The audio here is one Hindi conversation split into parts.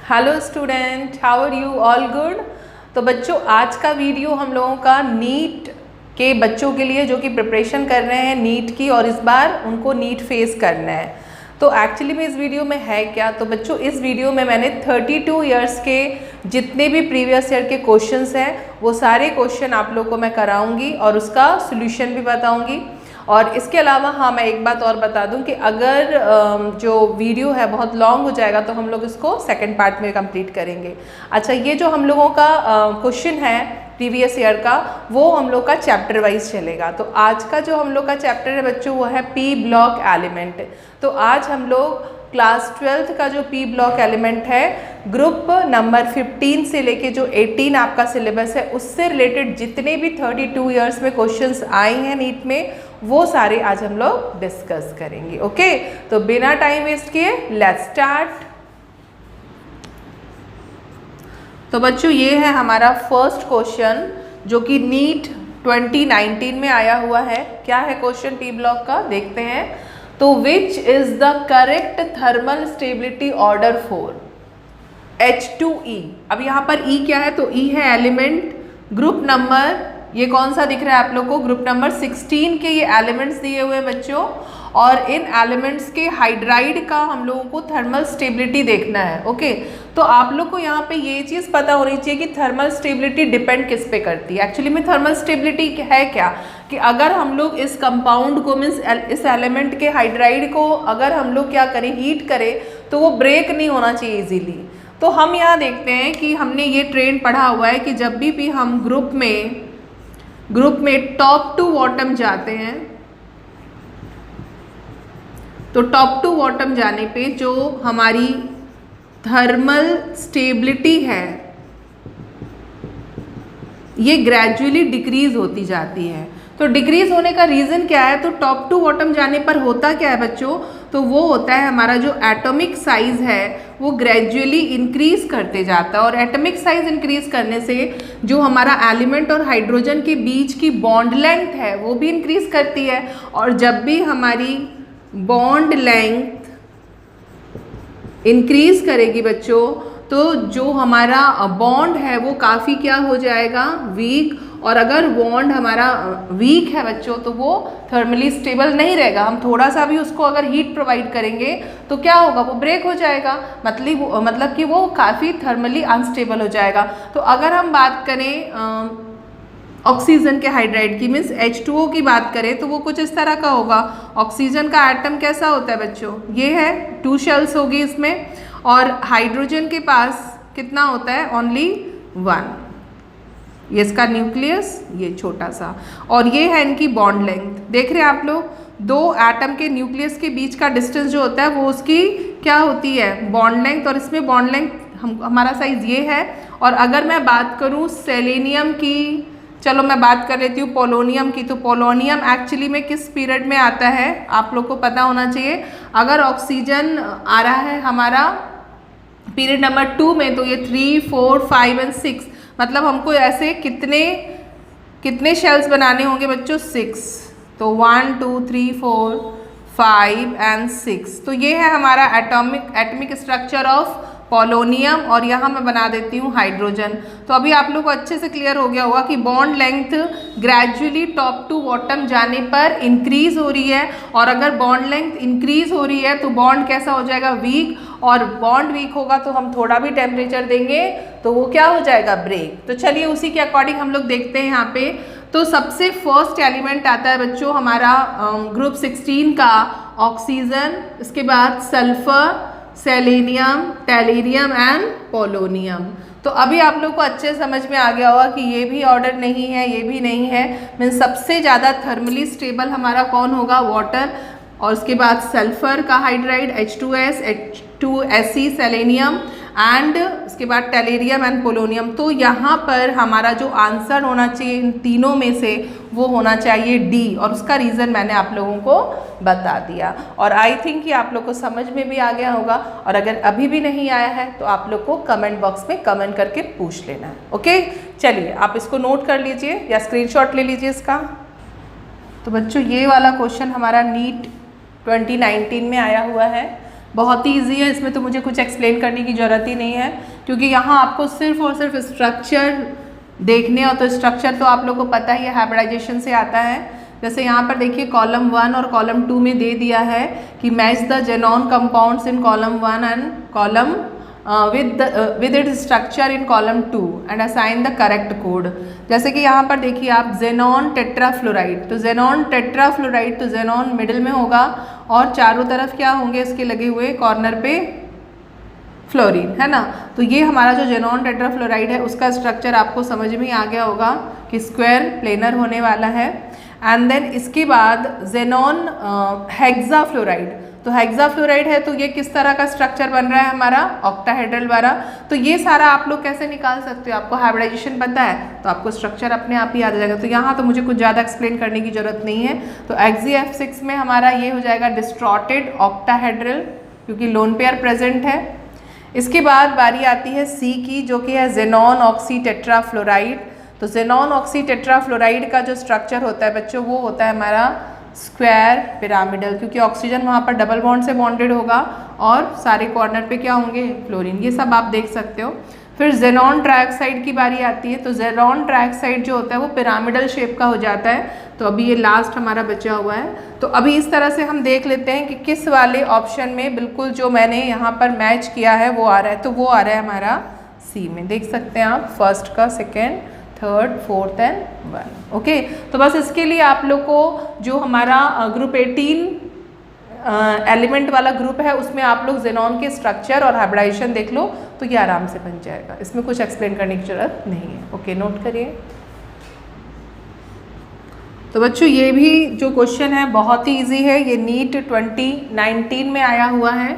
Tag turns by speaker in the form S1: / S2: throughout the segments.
S1: Hello student, how are you? All good. तो बच्चों, आज का वीडियो हम लोगों का नीट के बच्चों के लिए जो कि प्रिपरेशन कर रहे हैं नीट की, और इस बार उनको नीट फेस करना है। तो एक्चुअली में इस वीडियो में है क्या, तो बच्चों इस वीडियो में मैंने 32 इयर्स के जितने भी प्रीवियस ईयर के क्वेश्चंस हैं वो सारे क्वेश्चन आप लोग को मैं कराऊंगी और उसका सोल्यूशन भी बताऊंगी। और इसके अलावा हाँ, मैं एक बात और बता दूं कि अगर जो वीडियो है बहुत लॉन्ग हो जाएगा तो हम लोग इसको सेकंड पार्ट में कंप्लीट करेंगे। अच्छा, ये जो हम लोगों का क्वेश्चन है प्रीवियस ईयर का, वो हम लोग का चैप्टर वाइज चलेगा। तो आज का जो हम लोग का चैप्टर है बच्चों वो है पी ब्लॉक एलिमेंट। तो आज हम लोग क्लास 12th का जो पी ब्लॉक एलिमेंट है, ग्रुप नंबर 15 से लेके जो 18 आपका सिलेबस है उससे रिलेटेड जितने भी 32 इयर्स में क्वेश्चंस आए हैं नीट में, वो सारे आज हम लोग डिस्कस करेंगे। ओके, तो बिना टाइम वेस्ट किए लेट्स स्टार्ट। तो बच्चों, ये है हमारा फर्स्ट क्वेश्चन जो कि नीट 2019 में आया हुआ है। क्या है क्वेश्चन पी ब्लॉक का, देखते हैं। तो which is the correct thermal stability order for H2E। अब यहाँ पर E क्या है, तो E है एलिमेंट, ग्रुप नंबर ये कौन सा दिख रहा है आप लोग को, ग्रुप नंबर 16 के ये एलिमेंट्स दिए हुए हैं बच्चों। और इन एलिमेंट्स के हाइड्राइड का हम लोगों को थर्मल स्टेबिलिटी देखना है। ओके, तो आप लोग को यहाँ पे ये चीज़ पता होनी चाहिए कि थर्मल स्टेबिलिटी डिपेंड किस पे करती है। एक्चुअली में थर्मल स्टेबिलिटी है क्या, कि अगर हम लोग इस कंपाउंड को मीन्स इस एलिमेंट के हाइड्राइड को अगर हम लोग क्या करें, हीट करें, तो वो ब्रेक नहीं होना चाहिए इजीली। तो हम यहाँ देखते हैं कि हमने ये ट्रेंड पढ़ा हुआ है कि जब भी हम ग्रुप में टॉप टू बॉटम जाते हैं, तो टॉप टू बॉटम जाने पे जो हमारी थर्मल स्टेबिलिटी है ये ग्रेजुअली डिक्रीज होती जाती है। तो डिक्रीज होने का रीज़न क्या है, तो टॉप टू बॉटम जाने पर होता क्या है बच्चों, तो वो होता है हमारा जो एटॉमिक साइज है वो ग्रेजुअली इंक्रीज करते जाता है। और एटॉमिक साइज इंक्रीज करने से जो हमारा एलिमेंट और हाइड्रोजन के बीच की बॉन्ड लेंथ है वो भी इंक्रीज करती है। और जब भी हमारी बॉन्ड लेंथ इंक्रीज करेगी बच्चों, तो जो हमारा बॉन्ड है वो काफ़ी क्या हो जाएगा, वीक। और अगर बॉन्ड हमारा वीक है बच्चों तो वो थर्मली स्टेबल नहीं रहेगा। हम थोड़ा सा भी उसको अगर हीट प्रोवाइड करेंगे तो क्या होगा, वो ब्रेक हो जाएगा, मतलब कि वो काफ़ी थर्मली अनस्टेबल हो जाएगा। तो अगर हम बात करें ऑक्सीजन के हाइड्राइड की, मीन्स H2O की बात करें, तो वो कुछ इस तरह का होगा। ऑक्सीजन का एटम कैसा होता है बच्चों, ये है, 2 शेल्स होगी इसमें, और हाइड्रोजन के पास कितना होता है, ओनली 1। ये इसका न्यूक्लियस, ये छोटा सा, और ये है इनकी बॉन्ड लेंथ। देख रहे हैं आप लोग, 2 एटम के न्यूक्लियस के बीच का डिस्टेंस जो होता है वो उसकी क्या होती है, बॉन्ड लेंथ। और इसमें बॉन्ड लेंथ हमारा साइज ये है। और अगर मैं बात करूँ सेलेनियम की, चलो मैं बात कर लेती हूँ पोलोनियम की। तो पोलोनियम एक्चुअली में किस पीरियड में आता है आप लोग को पता होना चाहिए। अगर ऑक्सीजन आ रहा है हमारा पीरियड नंबर 2 में, तो ये 3, 4, 5 और 6, मतलब हमको ऐसे कितने शेल्स बनाने होंगे बच्चों, 6। तो 1, 2, 3, 4, 5 और 6। तो ये है हमारा एटॉमिक स्ट्रक्चर ऑफ पोलोनियम। और यहाँ मैं बना देती हूँ हाइड्रोजन। तो अभी आप लोग को अच्छे से क्लियर हो गया होगा कि bond length gradually top to bottom जाने पर इंक्रीज हो रही है। और अगर बॉन्ड लेंथ इंक्रीज हो रही है तो बॉन्ड कैसा हो जाएगा, वीक। और बॉन्ड वीक होगा तो हम थोड़ा भी टेम्परेचर देंगे तो वो क्या हो जाएगा, ब्रेक। तो चलिए उसी के अकॉर्डिंग हम लोग देखते हैं यहाँ पे। तो सबसे फर्स्ट एलिमेंट आता है बच्चों हमारा ग्रुप 16 का ऑक्सीजन, इसके बाद सल्फर, सेलेनियम, टेलीरियम एंड पोलोनियम। तो अभी आप लोग को अच्छे समझ में आ गया होगा कि ये भी ऑर्डर नहीं है, ये भी नहीं है। मीन्स सबसे ज़्यादा थर्मली स्टेबल हमारा कौन होगा, वाटर। और उसके बाद सल्फर का hydride H2S, H2Se, selenium, and उसके बाद टेलीरियम एंड पोलोनियम। तो यहाँ पर हमारा जो आंसर होना चाहिए इन तीनों में से वो होना चाहिए D। और उसका रीज़न मैंने आप लोगों को बता दिया। और आई थिंक कि आप लोग को समझ में भी आ गया होगा। और अगर अभी भी नहीं आया है तो आप लोग को कमेंट बॉक्स में कमेंट करके पूछ लेना है। ओके, चलिए आप इसको नोट कर लीजिए या स्क्रीनशॉट ले लीजिए इसका। तो बच्चों, ये वाला क्वेश्चन हमारा नीट 2019 में आया हुआ है। बहुत ही ईजी है, इसमें तो मुझे कुछ एक्सप्लेन करने की ज़रूरत ही नहीं है, क्योंकि यहाँ आपको सिर्फ और सिर्फ स्ट्रक्चर देखने हो। तो स्ट्रक्चर तो आप लोग को पता ही है, हाइब्रिडाइजेशन से आता है। जैसे यहाँ पर देखिए कॉलम 1 और कॉलम 2 में दे दिया है कि match the xenon compounds in column 1 and column with its structure in column 2 and assign the correct code। जैसे कि यहाँ पर देखिए आप जेनॉन टेट्राफ्लोराइड, तो जेनॉन टेट्राफ्लोराइड तो जेनॉन मिडिल में होगा और चारों तरफ क्या होंगे इसके लगे हुए कॉर्नर पे फ्लोरीन, है ना। तो ये हमारा जो जेनॉन टेट्राफ्लोराइड है उसका स्ट्रक्चर आपको समझ में आ गया होगा कि स्क्वायर प्लेनर होने वाला है। एंड देन इसके बाद जेनॉन हेक्साफ्लोराइड, तो हेक्साफ्लोराइड है तो ये किस तरह का स्ट्रक्चर बन रहा है हमारा, ऑक्टाहेड्रल वाला। तो ये सारा आप लोग कैसे निकाल सकते हो, आपको हाइब्रिडाइजेशन पता है तो आपको स्ट्रक्चर अपने आप ही आ जाएगा। तो यहाँ तो मुझे कुछ ज़्यादा एक्सप्लेन करने की जरूरत नहीं है। तो XeF6 में हमारा ये हो जाएगा डिस्ट्रॉटेड ऑक्टाहेड्रल, क्योंकि लोन पेयर प्रेजेंट है। इसके बाद बारी आती है C की, जो कि है जेनॉन ऑक्सी टेट्राफ्लोराइड। तो जेनॉन ऑक्सी टेट्राफ्लोराइड का जो स्ट्रक्चर होता है बच्चों वो होता है हमारा स्क्वायर पिरामिडल, क्योंकि ऑक्सीजन वहाँ पर डबल बॉन्ड से बॉन्डेड होगा और सारे कॉर्नर पे क्या होंगे, फ्लोरीन। ये सब आप देख सकते हो। फिर जेनॉन ट्राइऑक्साइड की बारी आती है। तो जेनॉन ट्राइऑक्साइड जो होता है वो पिरामिडल शेप का हो जाता है। तो अभी ये लास्ट हमारा बचा हुआ है। तो अभी इस तरह से हम देख लेते हैं कि किस वाले ऑप्शन में बिल्कुल जो मैंने यहाँ पर मैच किया है वो आ रहा है। तो वो आ रहा है हमारा सी में, देख सकते हैं आप, फर्स्ट का, second, third, fourth and 1। Okay, तो बस इसके लिए आप लोग को जो हमारा ग्रुप 18 एलिमेंट वाला ग्रुप है उसमें आप लोग जेनॉन के स्ट्रक्चर और हाइब्रिडाइजेशन देख लो तो ये आराम से बन जाएगा। इसमें कुछ एक्सप्लेन करने की जरूरत नहीं है। ओके, नोट करिए। तो बच्चों ये भी जो क्वेश्चन है बहुत ही इजी है, ये नीट 2019 में आया हुआ है।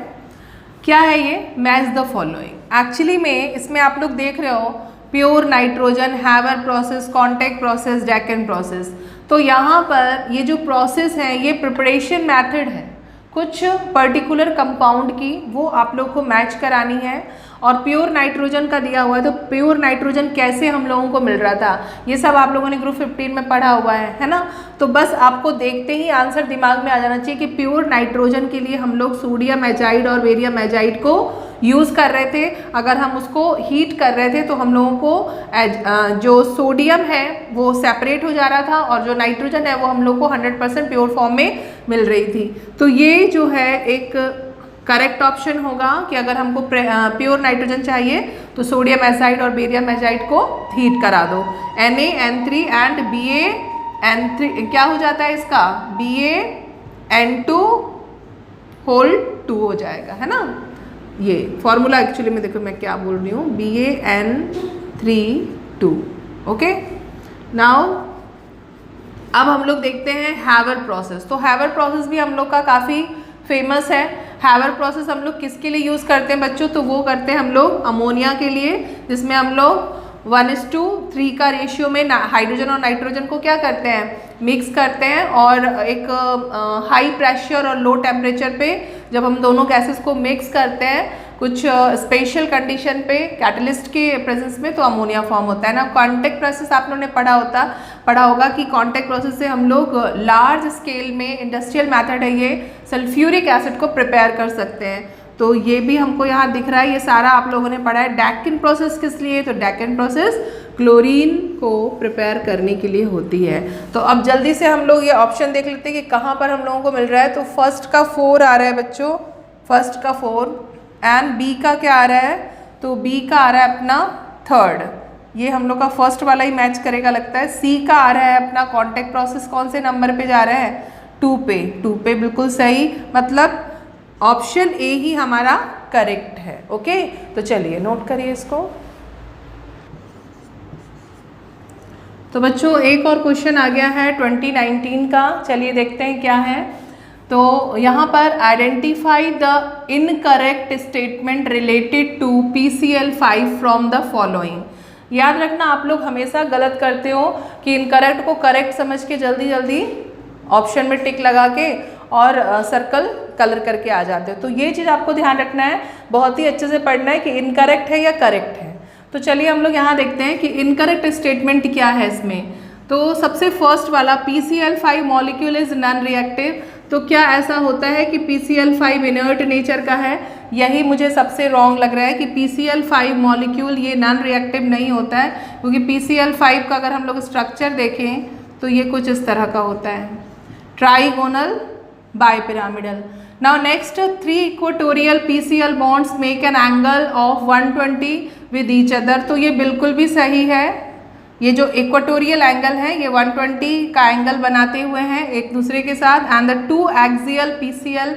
S1: क्या है ये, मैच द फॉलोइंग। एक्चुअली में इसमें आप लोग देख रहे हो pure nitrogen, Haber process, contact process, Deacon process. तो यहाँ पर ये जो प्रोसेस है ये प्रिपरेशन मेथड है कुछ पर्टिकुलर कंपाउंड की, वो आप लोग को मैच करानी है। और प्योर नाइट्रोजन का दिया हुआ है, तो प्योर नाइट्रोजन कैसे हम लोगों को मिल रहा था ये सब आप लोगों ने ग्रुप 15 में पढ़ा हुआ है ना। तो बस आपको देखते ही आंसर दिमाग में आ जाना चाहिए कि प्योर नाइट्रोजन के लिए हम लोग सोडियम एजाइड और बेरियम एजाइड को यूज़ कर रहे थे। अगर हम उसको हीट कर रहे थे तो हम लोगों को जो सोडियम है वो सेपरेट हो जा रहा था और जो नाइट्रोजन है वो हम लोग को 100% प्योर फॉर्म में मिल रही थी। तो ये जो है एक करेक्ट ऑप्शन होगा कि अगर हमको प्योर नाइट्रोजन चाहिए तो सोडियम एजाइड और बेरियम एजाइड को हीट करा दो। Na(N3) एंड Ba(N3) क्या हो जाता है इसका, Ba(N2) होल 2 हो जाएगा, है ना। ये फॉर्मूला एक्चुअली में देखो मैं क्या बोल रही हूँ, Ba(N3)2। ओके, नाउ अब हम लोग देखते हैं हैवर प्रोसेस। तो हैवर प्रोसेस भी हम लोग का काफ़ी फेमस है। हैवर प्रोसेस हम लोग किसके लिए यूज़ करते हैं बच्चों, तो वो करते हैं हम लोग अमोनिया के लिए, जिसमें हम लोग 1:3 का रेशियो में हाइड्रोजन और नाइट्रोजन को क्या करते हैं, मिक्स करते हैं। और एक हाई प्रेशर और लो टेम्परेचर पे जब हम दोनों गैसेस को मिक्स करते हैं कुछ स्पेशल कंडीशन पे कैटलिस्ट के प्रेजेंस में, तो अमोनिया फॉर्म होता है ना। कॉन्टैक्ट प्रोसेस आप लोगों ने पढ़ा होगा कि कॉन्टैक्ट प्रोसेस से हम लोग लार्ज स्केल में, इंडस्ट्रियल मेथड है ये, सल्फ्यूरिक एसिड को प्रिपेयर कर सकते हैं। तो ये भी हमको यहाँ दिख रहा है, ये सारा आप लोगों ने पढ़ा है। डैकन प्रोसेस किस लिए, तो डैकन प्रोसेस क्लोरीन को प्रिपेयर करने के लिए होती है। तो अब जल्दी से हम लोग ये ऑप्शन देख लेते हैं कि कहाँ पर हम लोगों को मिल रहा है। तो फर्स्ट का 4 आ रहा है बच्चों, फर्स्ट का 4 एंड बी का क्या आ रहा है, तो बी का आ रहा है अपना 3rd, ये हम लोग का फर्स्ट वाला ही मैच करेगा लगता है। सी का आ रहा है अपना कॉन्टैक्ट प्रोसेस कौन से नंबर पे जा रहा है, 2 पे बिल्कुल सही, मतलब ऑप्शन ए ही हमारा करेक्ट है। ओके, तो चलिए नोट करिए इसको। तो बच्चों एक और क्वेश्चन आ गया है 2019 का, चलिए देखते हैं क्या है। तो यहाँ पर identify the incorrect statement related to PCl5 from the following. याद रखना आप लोग हमेशा गलत करते हो कि इनकरेक्ट को करेक्ट समझ के जल्दी जल्दी ऑप्शन में टिक लगा के और सर्कल कलर करके आ जाते हो। तो ये चीज़ आपको ध्यान रखना है, बहुत ही अच्छे से पढ़ना है कि इनकरेक्ट है या करेक्ट है। तो चलिए हम लोग यहाँ देखते हैं कि इनकरेक्ट स्टेटमेंट क्या है इसमें। तो सबसे फर्स्ट वाला PCl5 molecule is non reactive, तो क्या ऐसा होता है कि PCl5 इनर्ट नेचर का है? यही मुझे सबसे रॉन्ग लग रहा है कि PCl5 मॉलिक्यूल ये नॉन रिएक्टिव नहीं होता है, क्योंकि PCl5 का अगर हम लोग स्ट्रक्चर देखें तो ये कुछ इस तरह का होता है, trigonal bipyramidal. Now next, 3 equatorial PCl bonds make an angle of 120 with each other. तो ये बिल्कुल भी सही है, ये जो इक्वेटोरियल एंगल है ये 120 का एंगल बनाते हुए हैं एक दूसरे के साथ। And the 2 axial PCl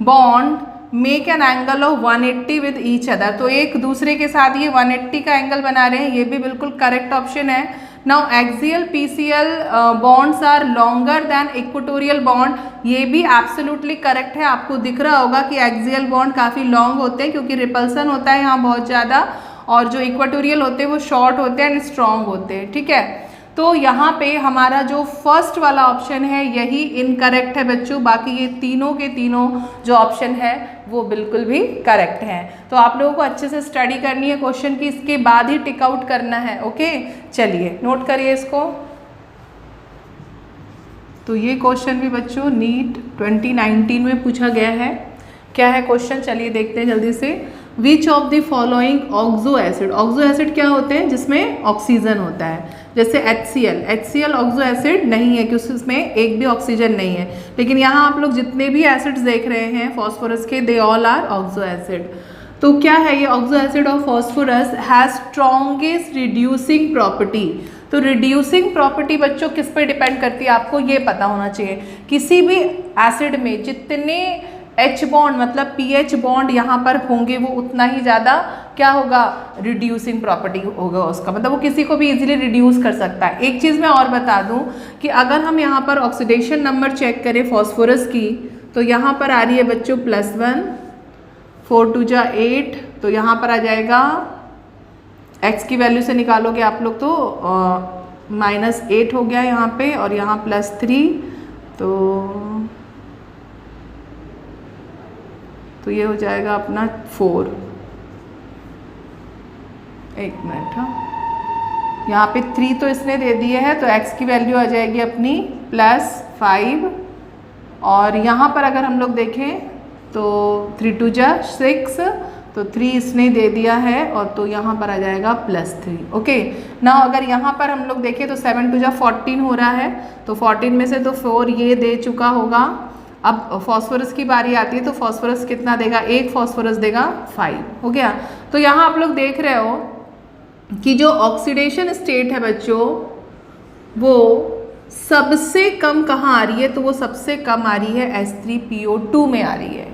S1: bond make an angle of 180 with each other. तो एक दूसरे के साथ ये 180 का एंगल बना रहे हैं, ये भी बिल्कुल करेक्ट ऑप्शन है। Now axial PCl bonds are longer than equatorial bond, ये भी एब्सोल्युटली करेक्ट है। आपको दिख रहा होगा कि एक्सियल बॉन्ड काफ़ी लॉन्ग होते हैं क्योंकि रिपल्सन होता है यहाँ बहुत ज़्यादा, और जो इक्वेटोरियल होते हैं वो शॉर्ट होते हैं एंड स्ट्रॉन्ग होते हैं, ठीक है। तो यहाँ पे हमारा जो फर्स्ट वाला ऑप्शन है यही इनकरेक्ट है बच्चों, बाकी ये तीनों के तीनों जो ऑप्शन है वो बिल्कुल भी करेक्ट है। तो आप लोगों को अच्छे से स्टडी करनी है क्वेश्चन की, इसके बाद ही टिक आउट करना है, ओके। चलिए नोट करिए इसको। तो ये क्वेश्चन भी बच्चों नीट 2019 में पूछा गया है। क्या है क्वेश्चन, चलिए देखते हैं जल्दी से। विच of the following oxo acid, oxo acid क्या होते हैं? जिसमें ऑक्सीजन होता है, जैसे HCl ऑक्सो एसिड नहीं है क्योंकि उसमें एक भी ऑक्सीजन नहीं है। लेकिन यहाँ आप लोग जितने भी एसिड्स देख रहे हैं फॉस्फोरस के, they all are oxo acid. तो क्या है ये oxo acid of phosphorus? Has strongest reducing property. तो रिड्यूसिंग प्रॉपर्टी बच्चों किस पे डिपेंड करती है, आपको ये पता होना चाहिए। किसी भी एसिड में जितने H बॉन्ड मतलब PH बॉन्ड यहाँ पर होंगे वो उतना ही ज़्यादा क्या होगा, रिड्यूसिंग प्रॉपर्टी होगा उसका, मतलब वो किसी को भी इजीली रिड्यूस कर सकता है। एक चीज़ मैं और बता दूँ कि अगर हम यहाँ पर ऑक्सीडेशन नंबर चेक करें फॉस्फोरस की, तो यहाँ पर आ रही है बच्चों +1, 4 2 जा 8, तो यहाँ पर आ जाएगा x की वैल्यू से निकालोगे आप लोग तो -8 हो गया यहाँ पे, और यहाँ +3, तो ये हो जाएगा अपना 4। एक मिनट, हाँ, यहाँ पे 3 तो इसने दे दिए है, तो x की वैल्यू आ जाएगी अपनी +5, और यहाँ पर अगर हम लोग देखें तो 3 2 जा 6, तो 3 इसने दे दिया है, और तो यहाँ पर आ जाएगा +3, ओके ना। अगर यहाँ पर हम लोग देखें तो 7 2 जा 14 हो रहा है, तो 14 में से तो 4 ये दे चुका होगा। अब फॉस्फोरस की बारी आती है, तो फॉस्फोरस कितना देगा, एक फॉस्फोरस देगा 5, हो गया। तो यहाँ आप लोग देख रहे हो कि जो ऑक्सीडेशन स्टेट है बच्चों वो सबसे कम कहाँ आ रही है, तो वो सबसे कम आ रही है H3PO2 में आ रही है।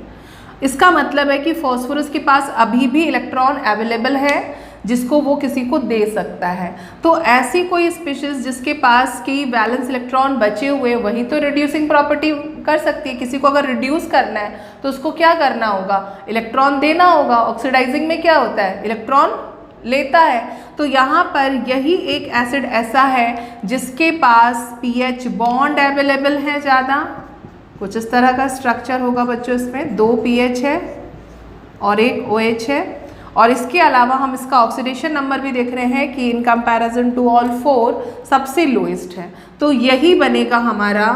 S1: इसका मतलब है कि फॉस्फोरस के पास अभी भी इलेक्ट्रॉन अवेलेबल है जिसको वो किसी को दे सकता है। तो ऐसी कोई स्पीशीज जिसके पास की वैलेंस इलेक्ट्रॉन बचे हुए, वही तो रिड्यूसिंग प्रॉपर्टी कर सकती है। किसी को अगर रिड्यूस करना है तो उसको क्या करना होगा, इलेक्ट्रॉन देना होगा। ऑक्सीडाइजिंग में क्या होता है, इलेक्ट्रॉन लेता है। तो यहाँ पर यही एक एसिड ऐसा है जिसके पास पीएच बॉन्ड अवेलेबल है ज़्यादा, कुछ इस तरह का स्ट्रक्चर होगा बच्चों। इसमें 2 पीएच है और एक OH है, और इसके अलावा हम इसका ऑक्सीडेशन नंबर भी देख रहे हैं कि इन कंपैरिजन टू ऑल 4 सबसे लोएस्ट है। तो यही बनेगा हमारा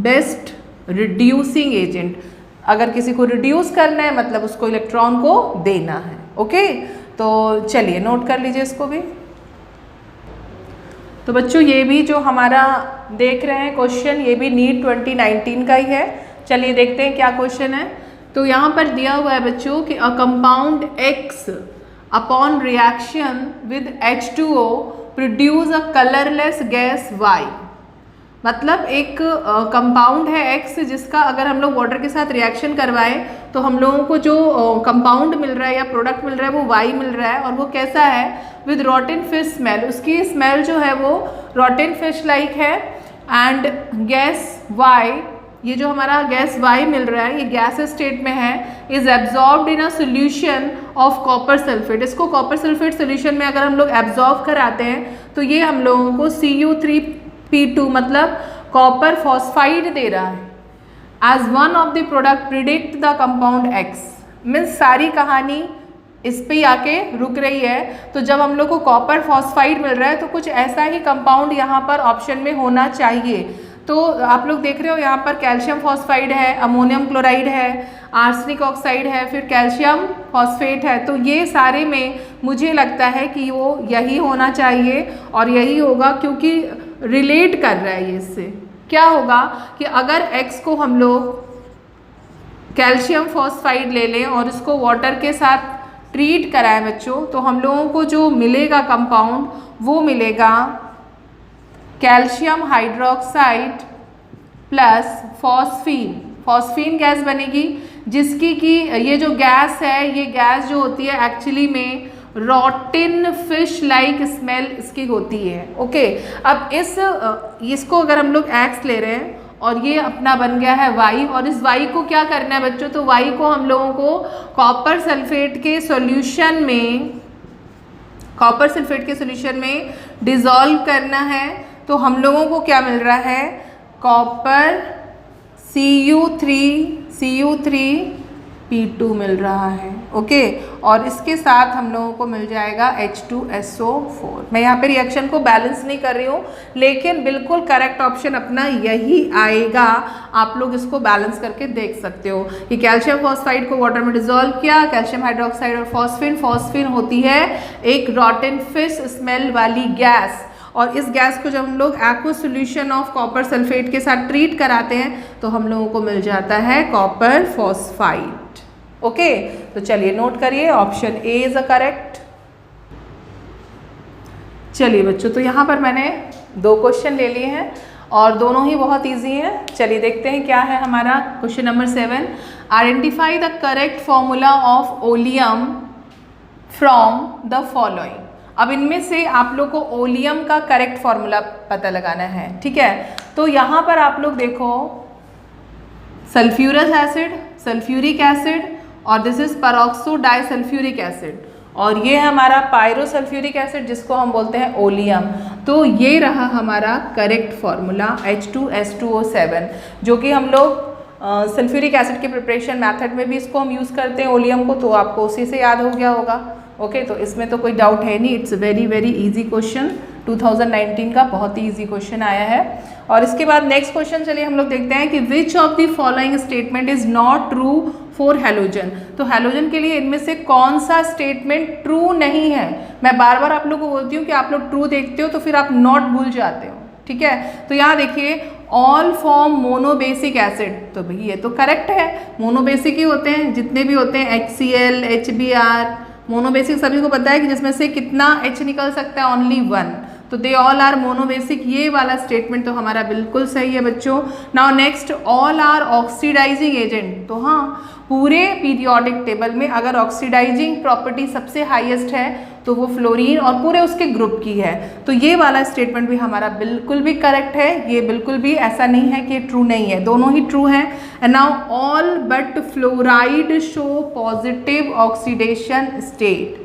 S1: बेस्ट रिड्यूसिंग एजेंट। अगर किसी को रिड्यूस करना है मतलब उसको इलेक्ट्रॉन को देना है, ओके। तो चलिए नोट कर लीजिए इसको भी। तो बच्चों ये भी जो हमारा देख रहे हैं क्वेश्चन, ये भी नीट 2019 का ही है। चलिए देखते हैं क्या क्वेश्चन है। तो यहाँ पर दिया हुआ है बच्चों कि a compound X upon reaction with H2O produce a colourless gas Y। मतलब एक कंपाउंड है X जिसका अगर हम लोग वाटर के साथ रिएक्शन करवाएं तो हम लोगों को जो कंपाउंड मिल रहा है या प्रोडक्ट मिल रहा है वो Y मिल रहा है, और वो कैसा है, विद रॉटन फिश स्मेल। उसकी स्मेल जो है वो रॉटन फिश लाइक है। एंड गैस Y, ये जो हमारा गैस Y मिल रहा है ये गैस स्टेट में है, is absorbed in a solution of copper sulphate. इसको कॉपर सल्फेट सोल्यूशन में अगर हम लोग एब्जॉर्ब कराते हैं तो ये हम लोगों को Cu3P2 मतलब कॉपर फॉस्फाइड दे रहा है। As one of the product predict the compound X। Means सारी कहानी इस पे ही आके रुक रही है। तो जब हम लोग को कॉपर फॉस्फाइड मिल रहा है तो कुछ ऐसा ही कंपाउंड यहाँ पर ऑप्शन में होना चाहिए। तो आप लोग देख रहे हो यहाँ पर कैल्शियम फॉस्फाइड है, अमोनियम क्लोराइड है, आर्सेनिक ऑक्साइड है, फिर कैल्शियम फॉस्फेट है। तो ये सारे में मुझे लगता है कि वो यही होना चाहिए और यही होगा, क्योंकि रिलेट कर रहा है ये इससे। क्या होगा कि अगर X को हम लोग कैल्शियम फॉस्फाइड ले लें और इसको वाटर के साथ ट्रीट कराएं बच्चों, तो हम लोगों को जो मिलेगा कंपाउंड वो मिलेगा calcium hydroxide plus phosphine. Phosphine gas बनेगी, जिसकी कि ये जो गैस है, ये गैस जो होती है एक्चुअली में रॉटिन फिश लाइक स्मेल इसकी होती है। ओके, अब इसको अगर हम लोग X ले रहे हैं और ये अपना बन गया है Y, और इस Y को क्या करना है बच्चों, तो Y को हम लोगों को कॉपर सल्फेट के सॉल्यूशन में डिसॉल्व करना है। तो हम लोगों को क्या मिल रहा है, कॉपर Cu3P2 मिल रहा है। ओके, और इसके साथ हम लोगों को मिल जाएगा H2SO4। मैं यहाँ पे रिएक्शन को बैलेंस नहीं कर रही हूँ, लेकिन बिल्कुल करेक्ट ऑप्शन अपना यही आएगा। आप लोग इसको बैलेंस करके देख सकते हो कि कैल्शियम फॉस्फाइड को वाटर में डिसॉल्व किया, कैल्शियम हाइड्रोक्साइड और फॉस्फीन होती है एक रॉटन फिश स्मेल वाली गैस, और इस गैस को जब हम लोग aqueous solution of copper sulphate के साथ ट्रीट कराते हैं तो हम लोगों को मिल जाता है कॉपर फॉस्फाइड। ओके, तो चलिए नोट करिए, option A is a correct. चलिए बच्चों, तो यहाँ पर मैंने 2 क्वेश्चन ले लिए हैं और दोनों ही बहुत इजी हैं। चलिए देखते हैं क्या है हमारा question number 7। Identify the correct formula of oleum from the following. अब इनमें से आप लोग को ओलियम का करेक्ट फॉर्मूला पता लगाना है, ठीक है। तो यहाँ पर आप लोग देखो, सल्फ्यूरस एसिड, सल्फ्यूरिक एसिड, और this is peroxo disulphuric acid, और ये है हमारा पायरोसल्फ्यूरिक एसिड जिसको हम बोलते हैं ओलियम। तो ये रहा हमारा करेक्ट फॉर्मूला H2S2O7, जो कि हम लोग सल्फ्यूरिक एसिड के प्रिपरेशन मेथड में भी इसको हम यूज़ करते हैं ओलियम को, तो आपको उसी से याद हो गया होगा। ओके, तो इसमें तो कोई डाउट है नहीं, it's very very easy question. 2019 का बहुत ही इजी क्वेश्चन आया है। और इसके बाद नेक्स्ट क्वेश्चन चलिए हम लोग देखते हैं कि विच of the following statement is not true for halogen. तो हैलोजन के लिए इनमें से कौन सा स्टेटमेंट ट्रू नहीं है। मैं बार बार आप लोग को बोलती हूँ कि आप लोग ट्रू देखते हो तो फिर आप नॉट भूल जाते हो, ठीक है। तो यहाँ देखिए, ऑल फॉर्म मोनोबेसिक एसिड, तो भाई ये तो करेक्ट है, मोनोबेसिक ही होते हैं, जितने भी होते हैं HCl, HBr, मोनोबेसिक सभी को पता है कि जिसमें से कितना H निकल सकता है, ओनली 1, तो दे ऑल आर मोनोबेसिक। ये वाला स्टेटमेंट तो हमारा बिल्कुल सही है बच्चों। Now next, all are oxidizing agent, तो हाँ, पूरे पीरियोडिक टेबल में अगर ऑक्सीडाइजिंग प्रॉपर्टी सबसे हाईएस्ट है तो वो फ्लोरीन और पूरे उसके ग्रुप की है। तो ये वाला स्टेटमेंट भी हमारा बिल्कुल भी करेक्ट है, ये बिल्कुल भी ऐसा नहीं है कि ट्रू नहीं है, दोनों ही ट्रू हैं। And now all but fluoride show positive oxidation state.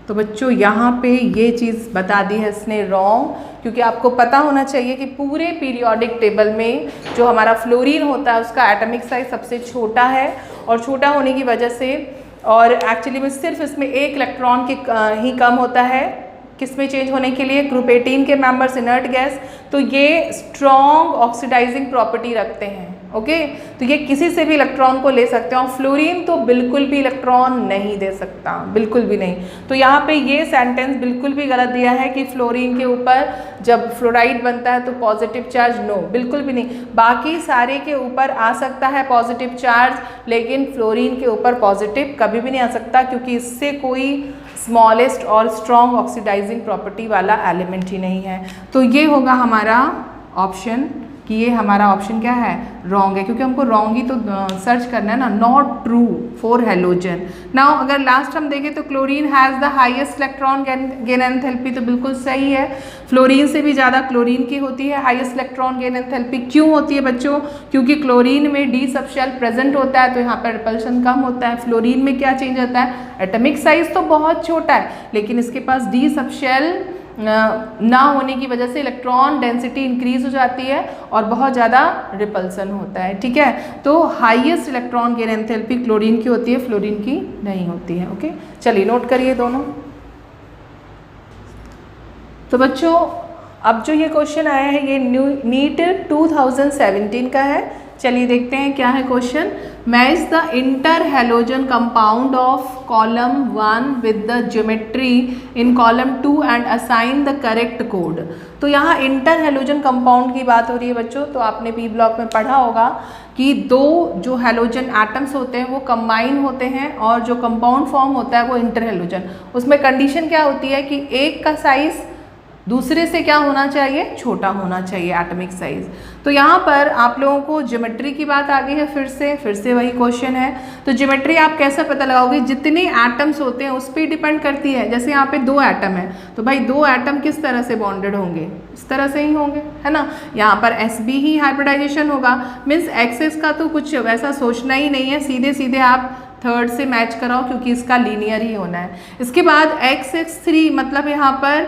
S1: तो बच्चों यहाँ पे ये चीज़ बता दी है इसने रॉन्ग, क्योंकि आपको पता होना चाहिए कि पूरे पीरियोडिक टेबल में जो हमारा फ्लोरीन होता है उसका एटॉमिक साइज सबसे छोटा है, और छोटा होने की वजह से और एक्चुअली में सिर्फ इसमें 1 इलेक्ट्रॉन की ही कम होता है किसमें चेंज होने के लिए, ग्रुप 18 के मेंबर्स इनर्ट गैस, तो ये स्ट्रॉन्ग ऑक्सीडाइजिंग प्रॉपर्टी रखते हैं। ओके, तो ये किसी से भी इलेक्ट्रॉन को ले सकते हैं, और फ्लोरीन तो बिल्कुल भी इलेक्ट्रॉन नहीं दे सकता, बिल्कुल भी नहीं। तो यहाँ पे ये सेंटेंस बिल्कुल भी गलत दिया है कि फ्लोरीन के ऊपर जब फ्लोराइड बनता है तो पॉजिटिव चार्ज, नो, बिल्कुल भी नहीं। बाकी सारे के ऊपर आ सकता है पॉजिटिव चार्ज, लेकिन फ्लोरीन के ऊपर पॉजिटिव कभी भी नहीं आ सकता, क्योंकि इससे कोई स्मॉलेस्ट और स्ट्रॉन्ग ऑक्सीडाइजिंग प्रॉपर्टी वाला एलिमेंट ही नहीं है। तो ये होगा हमारा ऑप्शन, कि ये हमारा ऑप्शन क्या है, रॉन्ग है, क्योंकि हमको रॉन्ग ही तो सर्च करना है ना, not true for halogen. Now अगर लास्ट हम देखें तो chlorine has the highest electron gain enthalpy, तो बिल्कुल सही है, फ्लोरीन से भी ज़्यादा क्लोरीन की होती है हाईएस्ट इलेक्ट्रॉन गेन एंथैल्पी। क्यों होती है बच्चों, क्योंकि क्लोरीन में डी सबशेल प्रेजेंट होता है, तो यहाँ पर रिपल्शन कम होता है। फ्लोरीन में क्या चेंज होता है, एटॉमिक साइज तो बहुत छोटा है, लेकिन इसके पास डी सबशेल ना होने की वजह से इलेक्ट्रॉन डेंसिटी इंक्रीज हो जाती है और बहुत ज़्यादा रिपल्सन होता है, ठीक है। तो highest electron gain enthalpy chlorine की होती है, फ्लोरीन की नहीं होती है। ओके, चलिए नोट करिए दोनों। तो बच्चों अब जो ये क्वेश्चन आया है ये नीट 2017 का है। चलिए देखते हैं क्या है question. Match the inter halogen compound of column 1 with the geometry in column 2 and assign the correct code. तो यहाँ इंटर हेलोजन कंपाउंड की बात हो रही है बच्चों। तो आपने पी ब्लॉक में पढ़ा होगा कि दो जो हेलोजन एटम्स होते हैं वो कंबाइन होते हैं और जो कंपाउंड फॉर्म होता है वो इंटर हेलोजन। उसमें कंडीशन क्या होती है कि एक का साइज दूसरे से क्या होना चाहिए, छोटा होना चाहिए एटॉमिक साइज। तो यहाँ पर आप लोगों को ज्योमेट्री की बात आ गई है, फिर से वही क्वेश्चन है। तो ज्योमेट्री आप कैसे पता लगाओगे, जितने एटम्स होते हैं उस पर डिपेंड करती है। जैसे यहाँ पे 2 एटम है तो भाई 2 एटम किस तरह से बॉन्डेड होंगे, इस तरह से ही होंगे, है ना। यहाँ पर Sb ही हाइब्रिडाइजेशन होगा, मीन्स एक्सेस का तो कुछ वैसा सोचना ही नहीं है, सीधे सीधे आप थर्ड से मैच कराओ क्योंकि इसका लीनियर ही होना है। इसके बाद XX3 मतलब यहाँ पर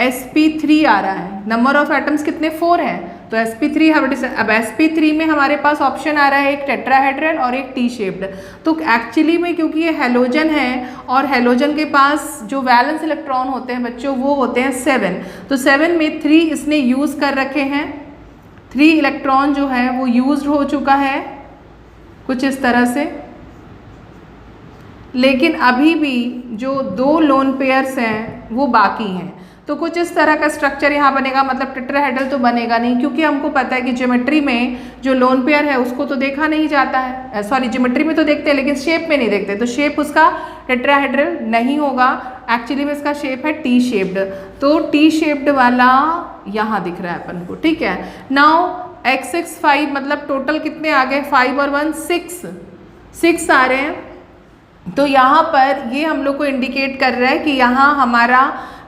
S1: sp3 आ रहा है। नंबर ऑफ एटम्स कितने, 4 हैं, तो sp3 हाइब्रिडाइजेशन। अब sp3 में हमारे पास ऑप्शन आ रहा है एक टेट्राहेड्रल और एक टी शेप्ड। तो एक्चुअली में क्योंकि ये हेलोजन है और हेलोजन के पास जो वैलेंस इलेक्ट्रॉन होते हैं बच्चों वो होते हैं 7, तो 7 में 3 इसने यूज़ कर रखे हैं। 3 इलेक्ट्रॉन जो है वो यूज हो चुका है कुछ इस तरह से, लेकिन अभी भी जो 2 लोन पेयर्स हैं वो बाकी हैं। तो कुछ इस तरह का स्ट्रक्चर यहाँ बनेगा, मतलब टेट्राहेड्रल तो बनेगा नहीं क्योंकि हमको पता है कि ज्योमेट्री में जो लोन पेयर है उसको तो देखा नहीं जाता है, सॉरी ज्योमेट्री में तो देखते हैं लेकिन शेप में नहीं देखते, तो शेप उसका टेट्राहेड्रल नहीं होगा। एक्चुअली में इसका शेप है टी शेप्ड, तो टी शेप्ड वाला यहाँ दिख रहा है अपन को, ठीक है। नाउ XX5 मतलब टोटल कितने आ गए, 5 और 1 6 आ रहे हैं। तो यहाँ पर ये हम लोग को इंडिकेट कर रहा है कि यहाँ हमारा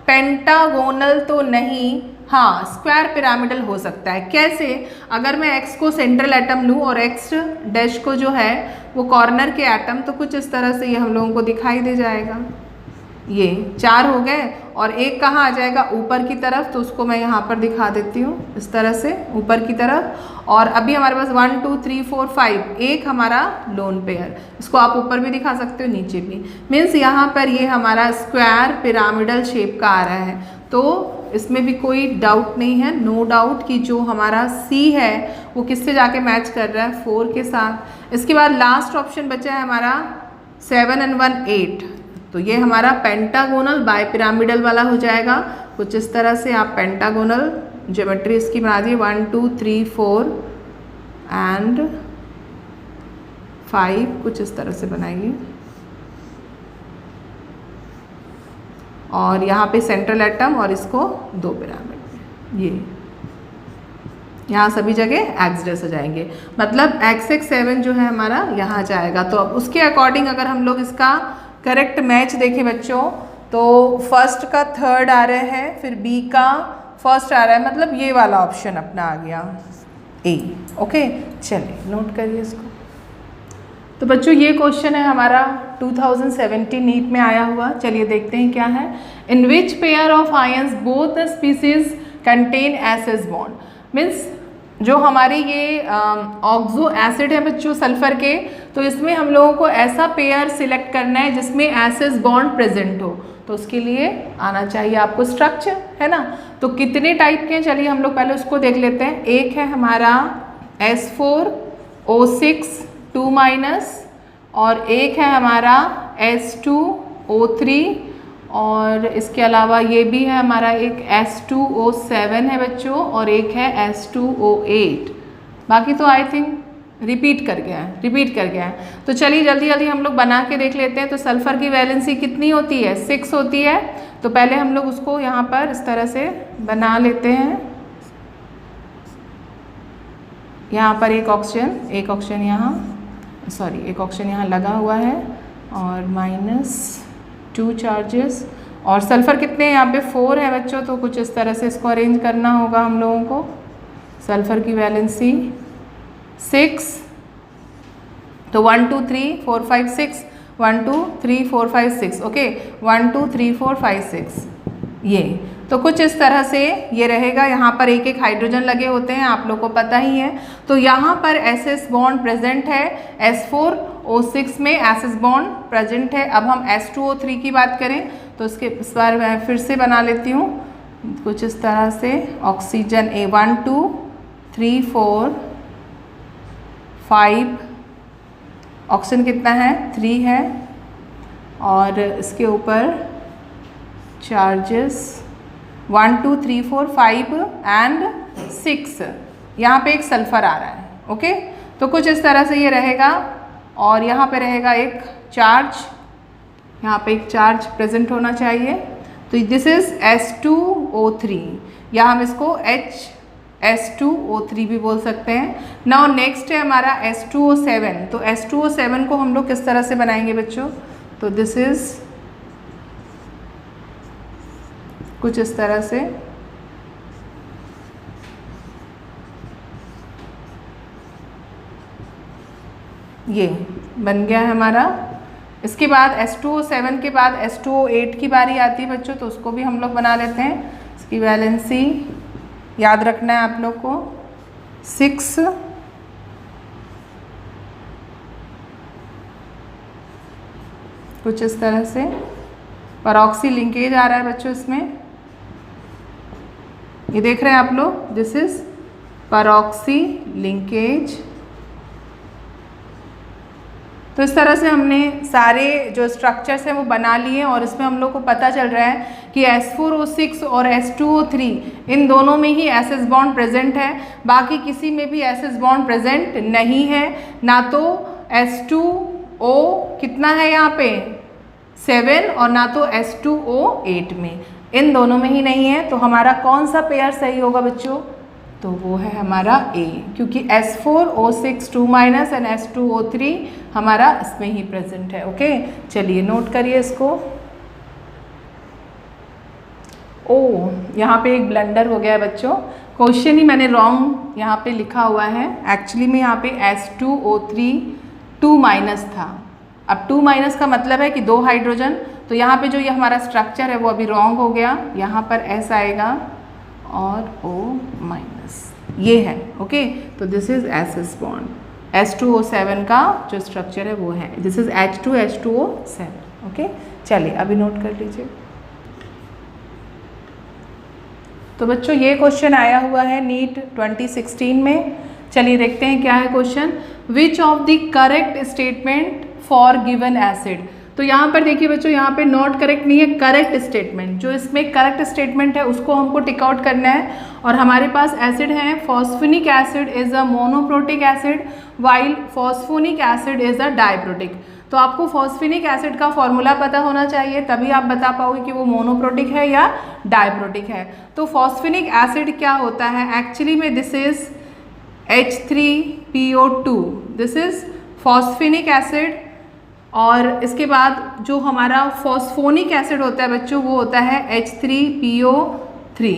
S1: पेंटागोनल तो नहीं, हाँ स्क्वायर पिरामिडल हो सकता है। कैसे, अगर मैं x को सेंट्रल एटम लूँ और x डैश को जो है वो कॉर्नर के एटम, तो कुछ इस तरह से ये हम लोगों को दिखाई दे जाएगा। ये 4 हो गए और एक कहाँ आ जाएगा, ऊपर की तरफ, तो उसको मैं यहाँ पर दिखा देती हूँ इस तरह से ऊपर की तरफ। और अभी हमारे पास 1 2 3 4 5 एक हमारा लोन पेयर, इसको आप ऊपर भी दिखा सकते हो नीचे भी, मीन्स यहाँ पर ये हमारा स्क्वायर पिरामिडल शेप का आ रहा है। तो इसमें भी कोई डाउट नहीं है, नो डाउट कि जो हमारा C है वो किससे जाके मैच कर रहा है, 4 के साथ। इसके बाद लास्ट ऑप्शन बचा है हमारा 7 and 1 8, तो ये हमारा पेंटागोनल बाय पिरामिडल वाला हो जाएगा। कुछ इस तरह से आप पेंटागोनल ज्योमेट्री इसकी बना दी, 1 2 3 4 एंड 5, कुछ इस तरह से बनाइए। और यहाँ पे सेंट्रल एटम और इसको 2 पिरामिड, ये यहाँ सभी जगह एक्स हो जाएंगे, मतलब XX7 जो है हमारा यहाँ जाएगा। तो अब उसके अकॉर्डिंग अगर हम लोग इसका करेक्ट मैच देखें बच्चों, तो फर्स्ट का थर्ड आ रहा है, फिर बी का फर्स्ट आ रहा है, मतलब ये वाला ऑप्शन अपना आ गया ए। ओके, चलिए नोट करिए इसको। तो बच्चों ये क्वेश्चन है हमारा 2017 नीट में आया हुआ। चलिए देखते हैं क्या है। In which pair of ions both the species contain acid bond, means जो हमारे ये ऑक्सो एसिड है बच्चों सल्फर के, तो इसमें हम लोगों को ऐसा पेयर सिलेक्ट करना है जिसमें एसिड बॉन्ड प्रेजेंट हो। तो उसके लिए आना चाहिए आपको स्ट्रक्चर, है ना। तो कितने टाइप के हैं, चलिए हम लोग पहले उसको देख लेते हैं। एक है हमारा S4O6 2- और एक है हमारा S2O3, और इसके अलावा ये भी है हमारा एक S2O7 है बच्चों, और एक है S2O8। बाकी तो आई थिंक रिपीट कर गया है। तो चलिए जल्दी जल्दी हम लोग बना के देख लेते हैं। तो सल्फ़र की वैलेंसी कितनी होती है, 6 होती है। तो पहले हम लोग उसको यहाँ पर इस तरह से बना लेते हैं। यहाँ पर एक ऑक्सीजन यहाँ, सॉरी एक ऑक्सीजन यहाँ लगा हुआ है और -2 चार्जेस, और सल्फ़र कितने हैं यहाँ पे 4 है बच्चों। तो कुछ इस तरह से इसको अरेंज करना होगा हम लोगों को। सल्फ़र की वैलेंसी 6, तो 1 2 3 4 5 6, 1 2 3 4 5 6, ओके 1 2 3 4 5 6 ये। तो कुछ इस तरह से ये रहेगा। यहाँ पर एक एक हाइड्रोजन लगे होते हैं, आप लोग को पता ही है। तो यहाँ पर एसएस बॉन्ड प्रेजेंट है, S4O6 में एसएस बॉन्ड प्रेजेंट है। अब हम S2O3 की बात करें तो इसके इस बार मैं फिर से बना लेती हूँ। कुछ इस तरह से ऑक्सीजन A 1 2 3 4 5, ऑक्सीजन कितना है 3 है, और इसके ऊपर चार्जेस 1 2 3 4 5 एंड 6, यहाँ पे एक सल्फर आ रहा है। ओके, तो कुछ इस तरह से ये रहेगा, और यहाँ पे रहेगा एक चार्ज, यहाँ पे एक चार्ज प्रेजेंट होना चाहिए। तो दिस इज H2O3, या हम इसको H2O3 भी बोल सकते हैं। नाउ नेक्स्ट है हमारा H2O7। तो H2O7 को हम लोग किस तरह से बनाएंगे बच्चों? तो दिस इज कुछ इस तरह से, ये बन गया है हमारा। इसके बाद H2O7 के बाद H2O8 की बारी आती है बच्चों, तो उसको भी हम लोग बना लेते हैं। इसकी वैलेंसी याद रखना है आप लोग को 6, कुछ इस तरह से परऑक्सी लिंकेज आ रहा है बच्चों इसमें, ये देख रहे हैं आप लोग, दिस इज परऑक्सी लिंकेज। तो इस तरह से हमने सारे जो स्ट्रक्चर्स हैं वो बना लिए, और इसमें हम लोग को पता चल रहा है कि H4O6 और H2O3 इन दोनों में ही एसएस बॉन्ड प्रेजेंट है, बाकी किसी में भी एसएस बॉन्ड प्रेजेंट नहीं है। ना तो H2O कितना है यहाँ पे 7, और ना तो H2O8 में, इन दोनों में ही नहीं है। तो हमारा कौन सा पेयर सही होगा बच्चों? तो वो है हमारा A, क्योंकि S4O6 2- एंड H2O3 हमारा इसमें ही प्रेजेंट है। ओके, चलिए नोट करिए इसको। ओ, यहाँ पे एक ब्लंडर हो गया है बच्चों, क्वेश्चन ही मैंने रॉन्ग यहाँ पे लिखा हुआ है। एक्चुअली में यहाँ पे H2O3 2- था। अब 2- का मतलब है कि 2 हाइड्रोजन, तो यहाँ पे जो ये हमारा स्ट्रक्चर है वो अभी रॉन्ग हो गया, यहाँ पर S आएगा और O-, ये है। ओके, तो this is SS bond. H2O7 का जो स्ट्रक्चर है वो है, दिस इज H2H2O7। ओके, चलिए अभी नोट कर लीजिए। तो बच्चों ये क्वेश्चन आया हुआ है नीट 2016 में। चलिए देखते हैं क्या है question. Which of the correct statement for given acid. तो यहाँ पर देखिए बच्चों, यहाँ पे नॉट करेक्ट नहीं है, करेक्ट स्टेटमेंट, जो इसमें करेक्ट स्टेटमेंट है उसको हमको टिक आउट करना है। और हमारे पास एसिड है, phosphonic acid is a monoprotic acid while phosphonic acid is a diprotic. तो आपको फॉस्फोनिक एसिड का फॉर्मूला पता होना चाहिए, तभी आप बता पाओगे कि वो मोनोप्रोटिक है या डाइप्रोटिक है। तो फॉस्फोनिक एसिड क्या होता है एक्चुअली में? This is H3PO2, this is phosphonic acid. और इसके बाद जो हमारा फॉस्फोनिक एसिड होता है बच्चों, वो होता है H3PO3।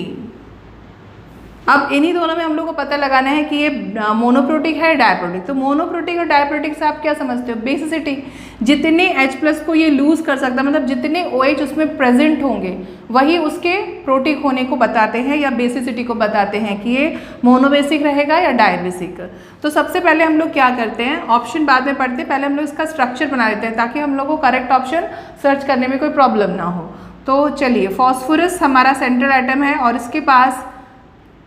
S1: अब इन्हीं दोनों में हम लोग को पता लगाना है कि ये मोनोप्रोटिक है डायप्रोटिक। तो मोनोप्रोटिक और डायप्रोटिक से आप क्या समझते हो? बेसिसिटी, जितने H+ को ये लूज कर सकता है, मतलब जितने OH उसमें प्रेजेंट होंगे वही उसके प्रोटिक होने को बताते हैं या बेसिसिटी को बताते हैं कि ये मोनोबेसिक रहेगा या डायबेसिक। तो सबसे पहले हम लोग क्या करते हैं, ऑप्शन बाद में पढ़ते हैं, पहले हम लोग इसका स्ट्रक्चर बना लेते हैं ताकि हम लोग को करेक्ट ऑप्शन सर्च करने में कोई प्रॉब्लम ना हो। तो चलिए, फॉस्फोरस हमारा सेंट्रल एटम है और इसके पास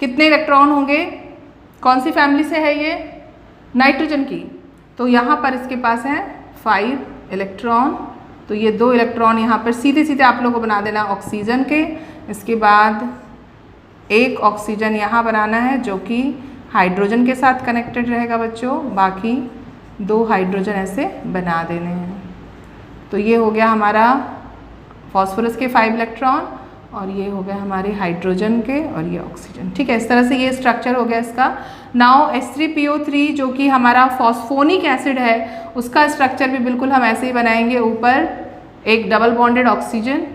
S1: कितने इलेक्ट्रॉन होंगे? कौन सी फैमिली से है ये? नाइट्रोजन की। तो यहाँ पर इसके पास है 5 इलेक्ट्रॉन। तो ये 2 इलेक्ट्रॉन यहाँ पर सीधे सीधे आप लोगों को बना देना ऑक्सीजन के। इसके बाद एक ऑक्सीजन यहाँ बनाना है जो कि हाइड्रोजन के साथ कनेक्टेड रहेगा बच्चों, बाकी 2 हाइड्रोजन ऐसे बना देने हैं। तो ये हो गया हमारा फॉस्फोरस के 5 इलेक्ट्रॉन और ये हो गया हमारे हाइड्रोजन के और ये ऑक्सीजन। ठीक है, इस तरह से ये स्ट्रक्चर हो गया इसका। नाउ H3PO3 जो कि हमारा फॉस्फोनिक एसिड है उसका स्ट्रक्चर भी बिल्कुल हम ऐसे ही बनाएंगे। ऊपर एक डबल बॉन्डेड ऑक्सीजन,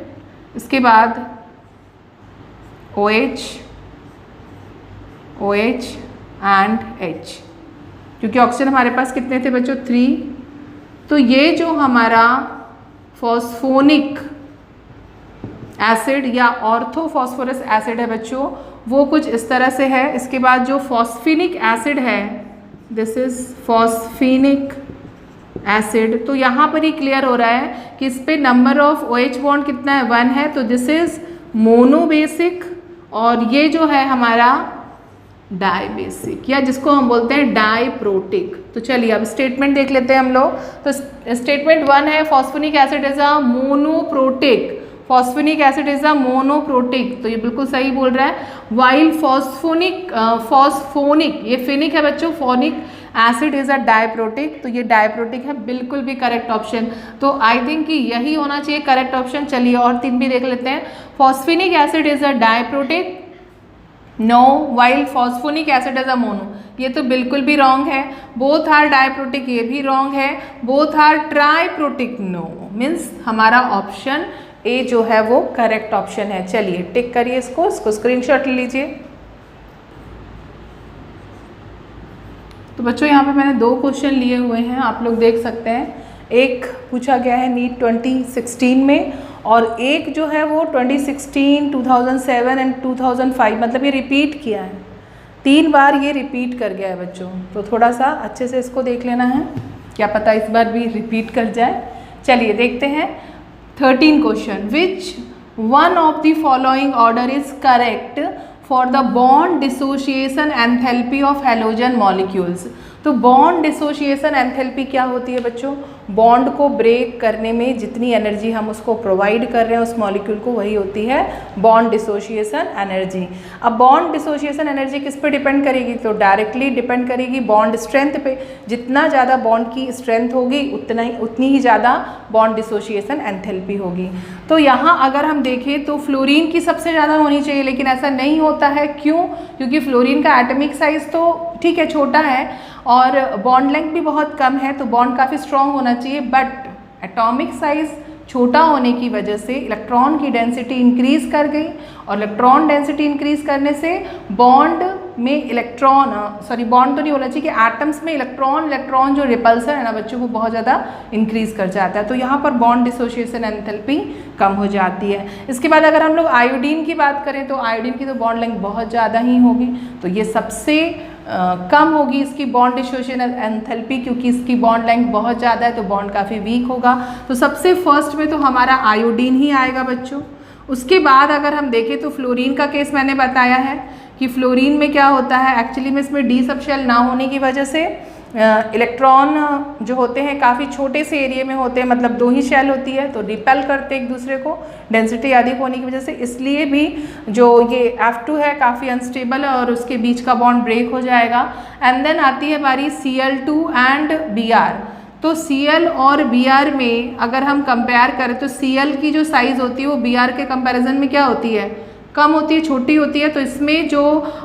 S1: इसके बाद OH एंड H, क्योंकि ऑक्सीजन हमारे पास कितने थे बच्चों? 3। तो ये जो हमारा फॉस्फोनिक एसिड या ऑर्थोफॉस्फोरस एसिड है बच्चों, वो कुछ इस तरह से है। इसके बाद जो फॉस्फेनिक एसिड है, दिस इज फॉस्फेनिक एसिड। तो यहाँ पर ही क्लियर हो रहा है कि इस पे नंबर ऑफ OH बॉन्ड कितना है? 1 है। तो दिस इज मोनोबेसिक और ये जो है हमारा डाइबेसिक, या जिसको हम बोलते हैं डाइप्रोटिक। तो चलिए अब स्टेटमेंट देख लेते हैं हम लोग। तो स्टेटमेंट 1 है phosphonic acid is a monoprotic, phosphonic acid is a monoprotic, तो ये बिल्कुल सही बोल रहा है। वाइल फॉस्फोनिक ये फिनिक है बच्चों, phonic acid is a diprotic, तो ये डाइप्रोटिक है, बिल्कुल भी करेक्ट ऑप्शन। तो आई थिंक कि यही होना चाहिए करेक्ट ऑप्शन। चलिए और 3 भी देख लेते हैं। Phosphinic acid is a diprotic, no, while phosphonic acid is a mono, ये तो बिल्कुल भी रॉन्ग है। बोथ आर डाइप्रोटिक, ये भी रॉन्ग है। Both are triprotic, no, means हमारा ऑप्शन ए जो है वो करेक्ट ऑप्शन है। चलिए टिक करिए इसको स्क्रीनशॉट ले लीजिए। तो बच्चों यहाँ पे मैंने 2 क्वेश्चन लिए हुए हैं, आप लोग देख सकते हैं। एक पूछा गया है नीट 2016 में, और एक जो है वो 2016, 2007 एंड 2005, मतलब ये रिपीट किया है, 3 बार ये रिपीट कर गया है बच्चों। तो थोड़ा सा अच्छे से इसको देख लेना है, क्या पता इस बार भी रिपीट कर जाए। चलिए देखते हैं 13 question. Which one of the following order is correct for the bond dissociation enthalpy of halogen molecules. तो बॉन्ड डिसोशिएशन एंथैल्पी क्या होती है बच्चों? बॉन्ड को ब्रेक करने में जितनी एनर्जी हम उसको प्रोवाइड कर रहे हैं उस मॉलिक्यूल को, वही होती है बॉन्ड डिसोशिएशन एनर्जी। अब बॉन्ड डिसोशिएशन एनर्जी किस पे डिपेंड करेगी? तो डायरेक्टली डिपेंड करेगी बॉन्ड स्ट्रेंथ पे। जितना ज़्यादा बॉन्ड की स्ट्रेंथ होगी उतनी ही ज़्यादा बॉन्ड डिसोशिएशन एंथैल्पी होगी। तो यहाँ अगर हम देखें तो फ्लोरीन की सबसे ज़्यादा होनी चाहिए, लेकिन ऐसा नहीं होता है। क्यों? क्योंकि फ्लोरीन का एटॉमिक साइज़ तो ठीक है छोटा है और बॉन्ड लेंथ भी बहुत कम है, तो बॉन्ड काफ़ी स्ट्रॉन्ग होना चाहिए, बट एटॉमिक साइज़ छोटा होने की वजह से इलेक्ट्रॉन की डेंसिटी इंक्रीज़ कर गई, और इलेक्ट्रॉन डेंसिटी इंक्रीज़ करने से बॉन्ड में बॉन्ड तो नहीं होना चाहिए कि एटम्स में इलेक्ट्रॉन जो रिपल्सन है ना बच्चों को बहुत ज़्यादा इंक्रीज़ कर जाता है। तो यहाँ पर बॉन्ड डिसोशिएशन एंथैल्पी कम हो जाती है। इसके बाद अगर हम लोग आयोडीन की बात करें तो आयोडीन की तो बॉन्ड लेंथ बहुत ज़्यादा ही होगी, तो ये सबसे कम होगी इसकी बॉन्ड डिसोशिएशन एंथैल्पी, क्योंकि इसकी बॉन्ड लेंथ बहुत ज़्यादा है, तो बॉन्ड काफ़ी वीक होगा। तो सबसे फर्स्ट में तो हमारा आयोडीन ही आएगा बच्चों। उसके बाद अगर हम देखें तो फ्लोरीन का केस मैंने बताया है कि फ्लोरीन में क्या होता है, एक्चुअली में इसमें डी सब शेल ना होने की वजह से इलेक्ट्रॉन जो होते हैं काफ़ी छोटे से एरिया में होते हैं, मतलब 2 ही शेल होती है, तो रिपेल करते एक दूसरे को डेंसिटी अधिक होने की वजह से। इसलिए भी जो ये F2 है काफ़ी अनस्टेबल है और उसके बीच का बॉन्ड ब्रेक हो जाएगा। एंड देन आती है बारी Cl2 एंड Br। तो Cl और Br में अगर हम कंपेयर करें तो Cl की जो साइज़ होती है वो Br के कंपैरिजन में क्या होती है? कम होती है, छोटी होती है। तो इसमें जो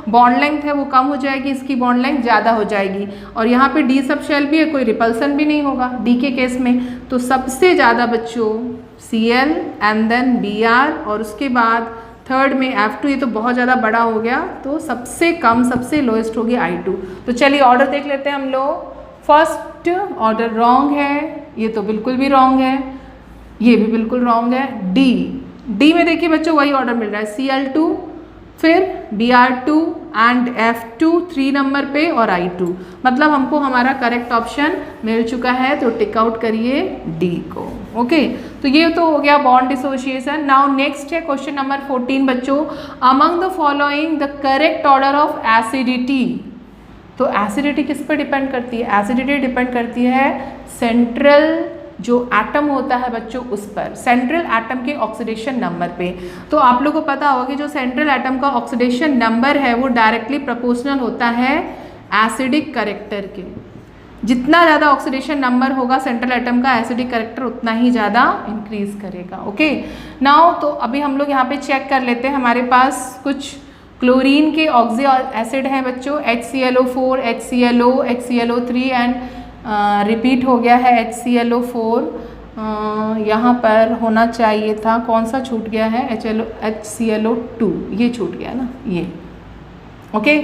S1: बॉन्ड लेंथ है वो कम हो जाएगी, इसकी बॉन्ड लेंथ ज़्यादा हो जाएगी। और यहाँ पे डी सब शेल भी है, कोई रिपल्सन भी नहीं होगा डी के केस में। तो सबसे ज़्यादा बच्चों Cl एंड देन Br, और उसके बाद थर्ड में F2, ये तो बहुत ज़्यादा बड़ा हो गया, तो सबसे कम सबसे लोएस्ट होगी I2। तो चलिए ऑर्डर देख लेते हैं हम लोग। फर्स्ट ऑर्डर रॉन्ग है, ये तो बिल्कुल भी रॉन्ग है, ये भी बिल्कुल रॉन्ग है। डी में देखिए बच्चों वही ऑर्डर मिल रहा है, Cl2 फिर Br2 एंड F2 3 नंबर पे और I2, मतलब हमको हमारा करेक्ट ऑप्शन मिल चुका है। तो टिक आउट करिए डी को। ओके, तो ये तो हो गया बॉन्ड डिसोशिएशन। नाउ नेक्स्ट है क्वेश्चन नंबर 14 बच्चों। Among the following the correct order of acidity. तो एसिडिटी किस पर डिपेंड करती है? एसिडिटी डिपेंड करती है सेंट्रल जो एटम होता है बच्चों उस पर, सेंट्रल एटम के ऑक्सीडेशन नंबर पे। तो आप लोगों को पता होगा कि जो सेंट्रल एटम का ऑक्सीडेशन नंबर है वो डायरेक्टली प्रोपोर्शनल होता है एसिडिक कैरेक्टर के। जितना ज़्यादा ऑक्सीडेशन नंबर होगा सेंट्रल एटम का, एसिडिक कैरेक्टर उतना ही ज़्यादा इंक्रीज करेगा। ओके, नाउ तो अभी हम लोग यहाँ पे चेक कर लेते हैं। हमारे पास कुछ क्लोरीन के ऑक्सी एसिड हैं बच्चों, HClO4, HClO, HClO3 and repeat हो गया है HClO4। यहाँ पर होना चाहिए था, कौन सा छूट गया है? HClO2, ये छूट गया ना ये। ओके,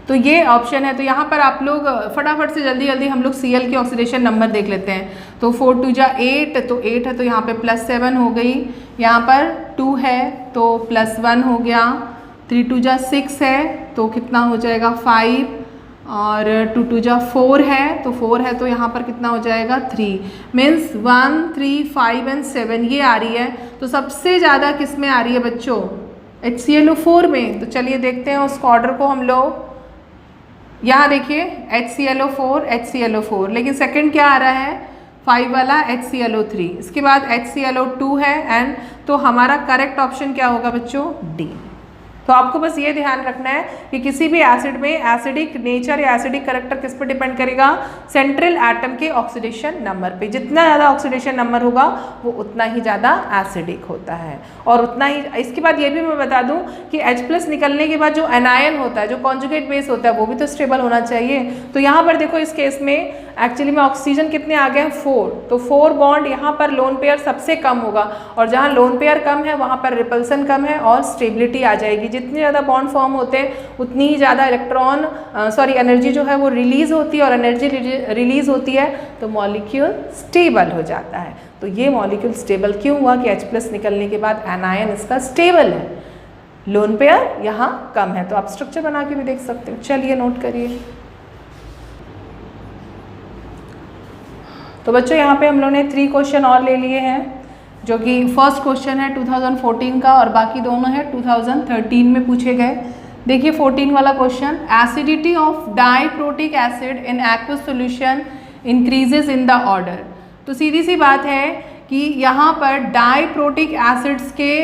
S1: तो ये ऑप्शन है। तो यहाँ पर आप लोग फटाफट से जल्दी जल्दी हम लोग Cl के ऑक्सीडेशन नंबर देख लेते हैं। तो 4 2 जा 8, तो 8 है तो यहाँ पे +7 हो गई, यहाँ पर 2 है तो +1 हो गया, 3 2 जा 6 है तो कितना हो जाएगा 5, और 2 2 जा 4 है तो 4 है तो यहाँ पर कितना हो जाएगा 3, मीन्स 1 3 5 एंड 7 ये आ रही है। तो सबसे ज़्यादा किस में आ रही है बच्चों? HClO4 में। तो चलिए देखते हैं उसको ऑर्डर को हम लोग। यहाँ देखिए HClO4, लेकिन सेकंड क्या आ रहा है 5 वाला HClO3, इसके बाद HClO2 है एंड, तो हमारा करेक्ट ऑप्शन क्या होगा बच्चों, डी। तो आपको बस ये ध्यान रखना है कि किसी भी एसिड में एसिडिक नेचर या एसिडिक करेक्टर किस पर डिपेंड करेगा, सेंट्रल एटम के ऑक्सीडेशन नंबर पे। जितना ज़्यादा ऑक्सीडेशन नंबर होगा वो उतना ही ज़्यादा एसिडिक होता है, और उतना ही। इसके बाद ये भी मैं बता दूं कि H+ निकलने के बाद जो एनायन होता है, जो कॉन्जुगेट बेस होता है, वो भी तो स्टेबल होना चाहिए। तो यहाँ पर देखो इस केस में एक्चुअली में ऑक्सीजन कितने आ गए हैं 4, तो 4 बॉन्ड यहाँ पर लोन पेयर सबसे कम होगा, और जहाँ लोन पेयर कम है वहाँ पर रिपल्सन कम है और स्टेबिलिटी आ जाएगी। जितने ज़्यादा बॉन्ड फॉर्म होते हैं उतनी ही ज़्यादा एनर्जी जो है वो रिलीज होती है, और एनर्जी रिलीज होती है तो मॉलिक्यूल स्टेबल हो जाता है। तो ये मॉलिक्यूल स्टेबल क्यों हुआ कि H+ निकलने के बाद एनायन इसका स्टेबल है, लोन पेयर यहाँ कम है। तो आप स्ट्रक्चर बना के भी देख सकते हो। चलिए नोट करिए। तो बच्चों यहाँ पे हम लोगों ने 3 क्वेश्चन और ले लिए हैं, जो कि फर्स्ट क्वेश्चन है 2014 का और बाकी दोनों है 2013 में पूछे गए। देखिए 14 वाला question, acidity of diprotic acid in aqueous solution increases in the order. तो सीधी सी बात है कि यहाँ पर डाइप्रोटिक एसिड्स के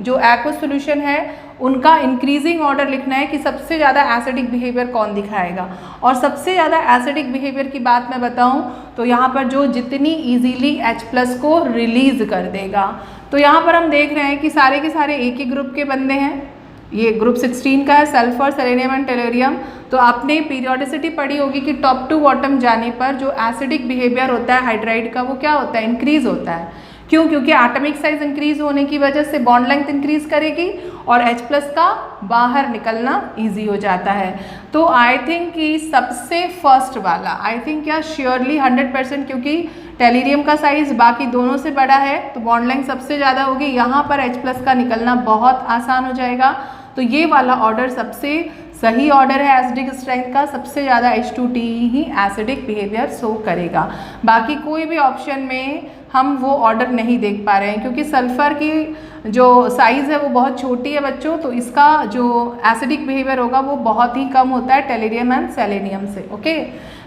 S1: जो एक्वस सॉल्यूशन है उनका इंक्रीजिंग ऑर्डर लिखना है कि सबसे ज़्यादा एसिडिक बिहेवियर कौन दिखाएगा। और सबसे ज़्यादा एसिडिक बिहेवियर की बात मैं बताऊं तो यहाँ पर जो जितनी इजीली H+ को रिलीज़ कर देगा। तो यहाँ पर हम देख रहे हैं कि सारे के सारे एक ही ग्रुप के बंदे हैं। ये ग्रुप 16 का है, सल्फर, सेलेनियम एंड टेलोरियम। तो आपने पीरियोडिसिटी पढ़ी होगी कि टॉप टू बॉटम जाने पर जो एसिडिक बिहेवियर होता है हाइड्राइड का वो क्या होता है, इंक्रीज होता है। क्यों? क्योंकि एटॉमिक साइज इंक्रीज होने की वजह से बॉन्ड लेंथ इंक्रीज करेगी और H+ का बाहर निकलना इजी हो जाता है। तो आई थिंक कि सबसे फर्स्ट वाला, आई थिंक क्या श्योरली 100%, क्योंकि टेलीरियम का साइज बाकी दोनों से बड़ा है तो बॉन्ड लेंथ सबसे ज़्यादा होगी, यहाँ पर H+ का निकलना बहुत आसान हो जाएगा। तो ये वाला ऑर्डर सबसे सही ऑर्डर है एसिडिक स्ट्रेंथ का, सबसे ज़्यादा H2T ही एसिडिक बिहेवियर शो करेगा। बाकी कोई भी ऑप्शन में हम वो ऑर्डर नहीं देख पा रहे हैं, क्योंकि सल्फर की जो साइज़ है वो बहुत छोटी है बच्चों, तो इसका जो एसिडिक बिहेवियर होगा वो बहुत ही कम होता है टेलीरियम एंड सेलेनियम से। ओके,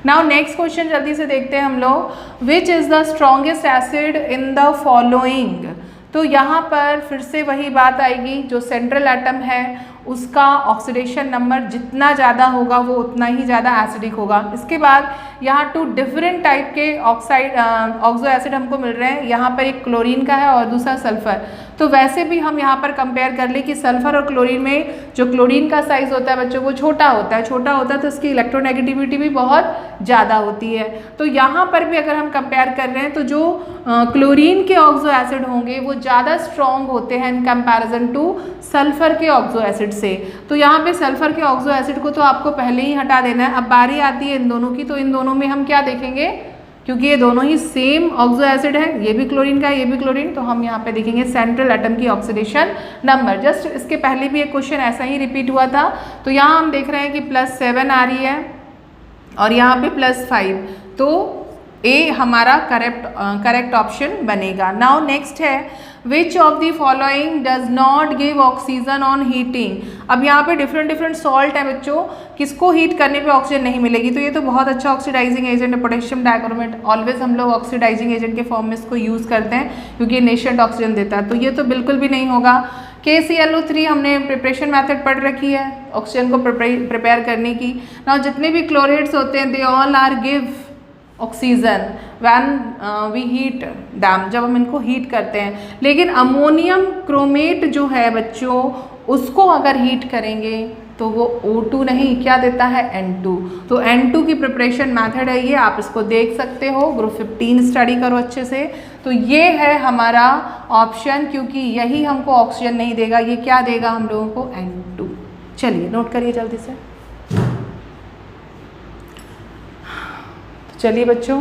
S1: नाउ नेक्स्ट क्वेश्चन जल्दी से देखते हैं हम लोग। विच is the strongest acid in the following. तो यहाँ पर फिर से वही बात आएगी, जो सेंट्रल एटम है उसका ऑक्सीडेशन नंबर जितना ज़्यादा होगा वो उतना ही ज़्यादा एसिडिक होगा। इसके बाद यहाँ 2 डिफरेंट टाइप के ऑक्सो एसिड हमको मिल रहे हैं, यहाँ पर एक क्लोरीन का है और दूसरा सल्फर। तो वैसे भी हम यहाँ पर कंपेयर कर ले कि सल्फर और क्लोरीन में जो क्लोरीन का साइज़ होता है बच्चों वो छोटा होता है तो इसकी इलेक्ट्रोनेगेटिविटी भी बहुत ज़्यादा होती है। तो यहाँ पर भी अगर हम कंपेयर कर रहे हैं तो जो क्लोरीन के ऑक्सो एसिड होंगे वो ज़्यादा स्ट्रॉन्ग होते हैं इन कंपैरिजन टू सल्फर के ऑक्सो एसिड से। तो यहाँ पे सल्फर के ऑक्सो एसिड को तो आपको पहले ही हटा देना है। अब बारी आती है इन दोनों की, तो इन दोनों में हम क्या देखेंगे, क्योंकि ये दोनों ही सेम ऑक्सो एसिड है, ये भी क्लोरीन का है ये भी क्लोरीन, तो हम यहाँ पे देखेंगे सेंट्रल एटम की ऑक्सीडेशन नंबर। जस्ट इसके पहले भी एक क्वेश्चन ऐसा ही रिपीट हुआ था। तो यहाँ हम देख रहे हैं कि +7 आ रही है और यहाँ पे +5, तो ए हमारा करेक्ट ऑप्शन बनेगा। नाउ नेक्स्ट है विच of the following does not give oxygen on heating. अब यहाँ पे डिफरेंट सॉल्ट है बच्चों, किसको हीट करने पे ऑक्सीजन नहीं मिलेगी। तो ये तो बहुत अच्छा ऑक्सीडाइजिंग एजेंट है, पोटेशियम डाइक्रोमेट। ऑलवेज हम लोग ऑक्सीडाइजिंग एजेंट के फॉर्म में इसको यूज़ करते हैं क्योंकि ये नेशेंट ऑक्सीजन देता है। तो ये तो बिल्कुल भी नहीं होगा। KClO3 हमने प्रिपरेशन मेथड पढ़ रखी है ऑक्सीजन को प्रिपेयर करने की। ना जितने भी क्लोरेट्स होते हैं they all are give oxygen when we heat them, जब हम इनको हीट करते हैं। लेकिन अमोनियम क्रोमेट जो है बच्चों उसको अगर हीट करेंगे तो वो O2 नहीं क्या देता है, N2। तो N2 की प्रिपरेशन मेथड है ये, आप इसको देख सकते हो, ग्रुप 15 स्टडी करो अच्छे से। तो ये है हमारा ऑप्शन, क्योंकि यही हमको ऑक्सीजन नहीं देगा, ये क्या देगा हम लोगों को, N2। चलिए नोट करिए जल्दी से। चलिए बच्चों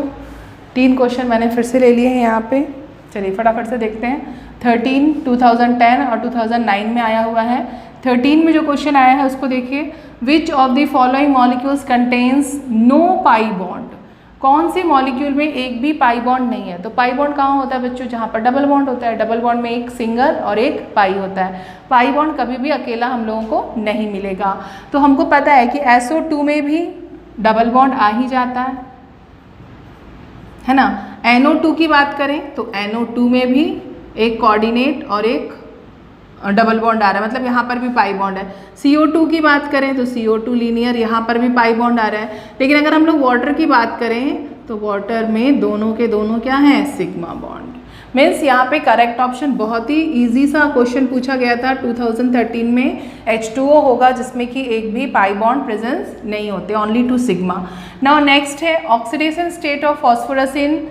S1: 3 क्वेश्चन मैंने फिर से ले लिए हैं यहाँ पे। चलिए फटाफट से देखते हैं। 13 2010 और 2009 में आया हुआ है। 13 में जो क्वेश्चन आया है उसको देखिए। Which of the following molecules contains no pi bond. कौन से मॉलिक्यूल में एक भी पाई बॉन्ड नहीं है? तो पाई बॉन्ड कहाँ होता है बच्चों? जहाँ पर डबल बॉन्ड होता है। डबल बॉन्ड में एक सिंगल और एक पाई होता है। पाई बॉन्ड कभी भी अकेला हम लोगों को नहीं मिलेगा। तो हमको पता है कि SO2 में भी डबल बॉन्ड आ ही जाता है ना। NO2 की बात करें तो NO2 में भी एक कोऑर्डिनेट और एक डबल बॉन्ड आ रहा है, मतलब यहाँ पर भी पाई बॉन्ड है। CO2 की बात करें तो CO2 लीनियर, यहाँ पर भी पाई बॉन्ड आ रहा है। लेकिन अगर हम लोग वाटर की बात करें तो वाटर में दोनों के दोनों क्या हैं? Sigma bond. मीन्स यहाँ पे करेक्ट ऑप्शन, बहुत ही इजी सा क्वेश्चन पूछा गया था 2013 में, H2O होगा जिसमें कि एक भी पाई बॉन्ड प्रेजेंस नहीं होते, ओनली 2 सिग्मा। नाउ नेक्स्ट है oxidation state of phosphorus in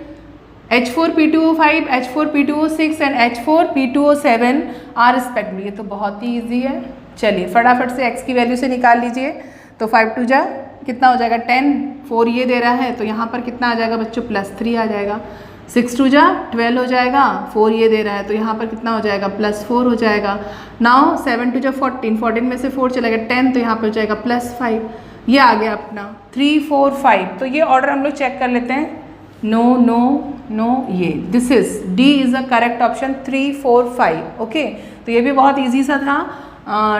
S1: H4P2O5, H4P2O6 and H4P2O7 are respectively. ये तो बहुत ही ईजी है। चलिए फटाफट से x की वैल्यू से निकाल लीजिए। तो 5 2 जा कितना हो जाएगा? 10। 4 ये दे रहा है तो यहाँ पर कितना आ जाएगा बच्चों? +3 आ जाएगा। 6 2 जा 12 हो जाएगा। 4 ये दे रहा है तो यहाँ पर कितना हो जाएगा? +4 हो जाएगा। नाउ 7 2 जा 14, 14 में से 4 चलेगा 10, तो यहाँ पर हो जाएगा +5। ये आ गया अपना 3 4 5। तो ये ऑर्डर हम लोग चेक कर लेते हैं। नो नो नो, ये this is D is the correct option 3 4 5। Okay, तो ये भी बहुत इजी सा था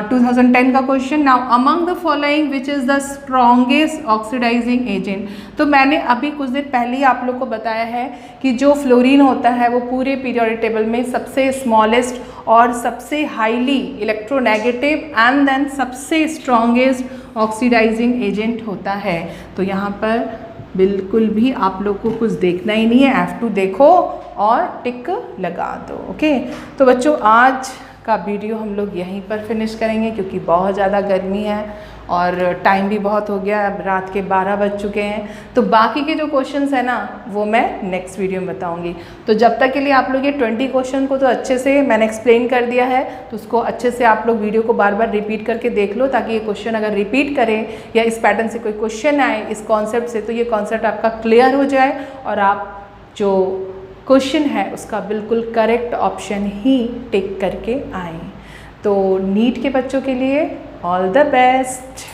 S1: 2010 का question. Now among the following which is the strongest oxidizing agent. तो मैंने अभी कुछ देर पहले ही आप लोग को बताया है कि जो फ्लोरीन होता है वो पूरे पीरियोडिक टेबल में सबसे स्मॉलेस्ट और सबसे हाईली इलेक्ट्रोनेगेटिव एंड देन सबसे स्ट्रॉन्गेस्ट ऑक्सीडाइजिंग एजेंट होता है। तो यहाँ पर बिल्कुल भी आप लोग को कुछ देखना ही नहीं है, F2 देखो और टिक लगा दो। ओके, तो बच्चों आज का वीडियो हम लोग यहीं पर फिनिश करेंगे क्योंकि बहुत ज़्यादा गर्मी है और टाइम भी बहुत हो गया, अब रात के 12 बज चुके हैं। तो बाकी के जो क्वेश्चंस हैं ना वो मैं नेक्स्ट वीडियो में बताऊंगी। तो जब तक के लिए आप लोग ये 20 क्वेश्चन को तो अच्छे से मैंने एक्सप्लेन कर दिया है, तो उसको अच्छे से आप लोग वीडियो को बार बार रिपीट करके देख लो, ताकि ये क्वेश्चन अगर रिपीट करें या इस पैटर्न से कोई क्वेश्चन आए इस कॉन्सेप्ट से, तो ये कॉन्सेप्ट आपका क्लियर हो जाए और आप जो क्वेश्चन है उसका बिल्कुल करेक्ट ऑप्शन ही टिक करके आए। तो नीट के बच्चों के लिए ऑल द बेस्ट।